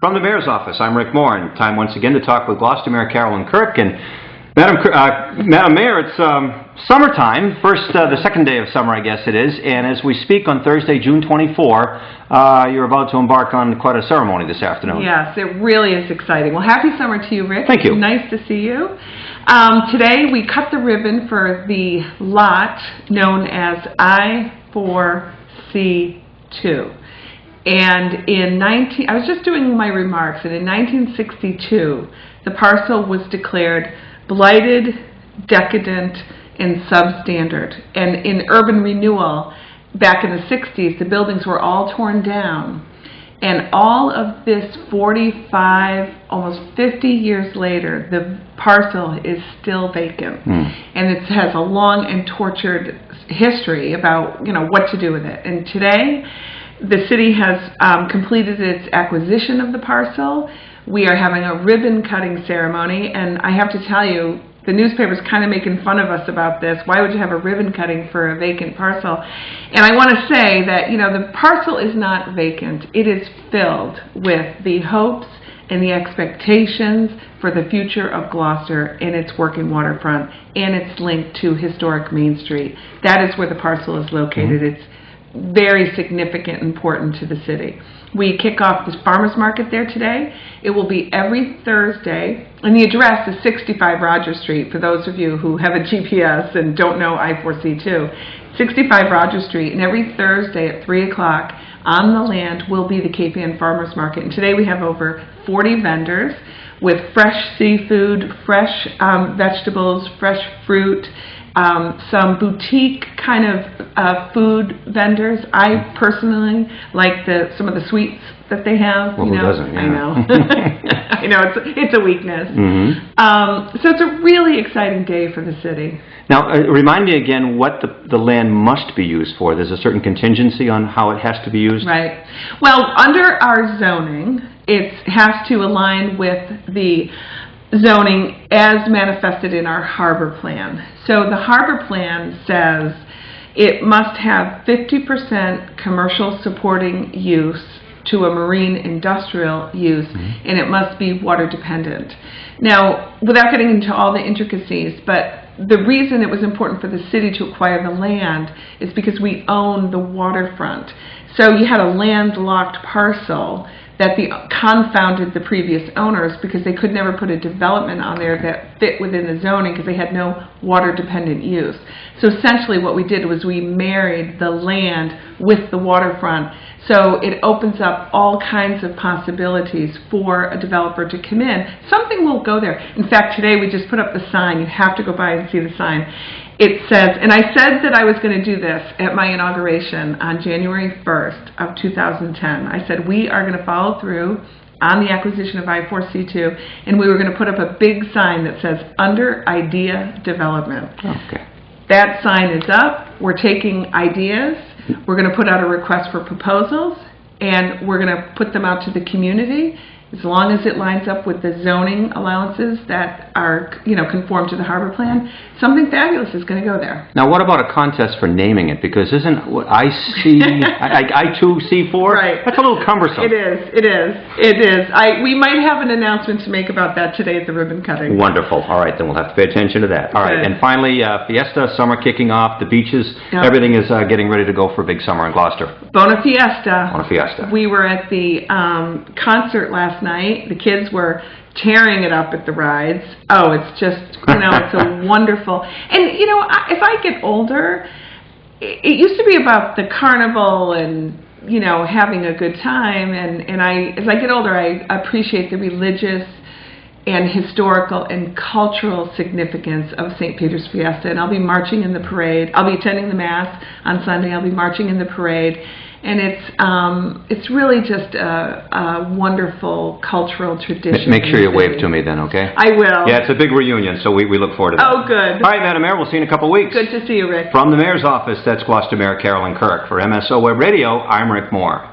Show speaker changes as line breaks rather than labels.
From the Mayor's office, I'm Rick Moore, and time once again to talk with Gloucester Mayor Carolyn Kirk. And Madam Mayor, it's summertime, the second day of summer, I guess it is, and as we speak on Thursday, June 24, you're about to embark on quite a ceremony this afternoon.
Yes, it really is exciting. Well, happy summer to you, Rick.
Thank you.
Nice to see you. Today we cut the ribbon for the lot known as I-4C2. And I was just doing my remarks, and in 1962, the parcel was declared blighted, decadent, and substandard. And in urban renewal, back in the 60s, the buildings were all torn down. And all of this 45, almost 50 years later, the parcel is still vacant. And it has a long and tortured history about, what to do with it. And today, the city has completed its acquisition of the parcel. We are having a ribbon cutting ceremony, and I have to tell you, the newspaper's kind of making fun of us about this. Why would you have a ribbon cutting for a vacant parcel? And I want to say that, the parcel is not vacant. It is filled with the hopes and the expectations for the future of Gloucester and its working waterfront, and its link to historic Main Street. That is where the parcel is located. It's very significant and important to the city. We kick off the farmers market there today. It will be every Thursday, and the address is 65 Rogers Street, for those of you who have a GPS and don't know I-4C2. 65 Rogers Street, and every Thursday at 3 o'clock on the land will be the Cape Ann Farmers Market. And today we have over 40 vendors with fresh seafood, fresh vegetables, fresh fruit, some boutique kind of food vendors. I personally like some of the sweets that they have.
Well, who doesn't? Yeah.
I know. I know, it's a weakness. So it's a really exciting day for the city.
Now, remind me again what the land must be used for. There's a certain contingency on how it has to be used?
Right. Well, under our zoning, it has to align with the zoning as manifested in our harbor plan. So the harbor plan says it must have 50% commercial supporting use to a marine industrial use, and it must be water dependent. Now, without getting into all the intricacies, but the reason it was important for the city to acquire the land is because we own the waterfront. So you had a landlocked parcel that confounded the previous owners because they could never put a development on there that fit within the zoning because they had no water-dependent use. So essentially what we did was we married the land with the waterfront. So it opens up all kinds of possibilities for a developer to come in. Something will go there. In fact, today we just put up the sign. You have to go by and see the sign. It says, and I said that I was going to do this at my inauguration on January 1st of 2010. I said we are going to follow through on the acquisition of I-4C2, and we were going to put up a big sign that says, under idea development.
Okay.
That sign is up. We're taking ideas. We're going to put out a request for proposals, and we're going to put them out to the community. As long as it lines up with the zoning allowances that are, conform to the harbor plan, something fabulous is going to go there.
Now, what about a contest for naming it? Because isn't what I-2C4?
Right.
That's a little cumbersome.
It is. We might have an announcement to make about that today at the ribbon cutting.
Wonderful. All right, then we'll have to pay attention to that. All right, and finally, Fiesta, summer kicking off, the beaches, everything is getting ready to go for a big summer in Gloucester.
Bona Fiesta.
Bona Fiesta.
We were at the concert last night. The kids were tearing it up at the rides. Oh, it's just, it's a wonderful. And, if I get older, it used to be about the carnival and, having a good time. And as I get older, I appreciate the religious and historical and cultural significance of St. Peter's Fiesta. And I'll be marching in the parade. I'll be attending the Mass on Sunday. I'll be marching in the parade. And it's really just a wonderful cultural tradition.
Make sure you wave to me then, okay?
I will.
Yeah, it's a big reunion, so we look forward to that.
Oh, good.
All right, Madam Mayor, we'll see you in a couple of weeks.
Good to see you, Rick.
From the Mayor's office, that's Gloucester Mayor Carolyn Kirk. For MSO Web Radio, I'm Rick Moore.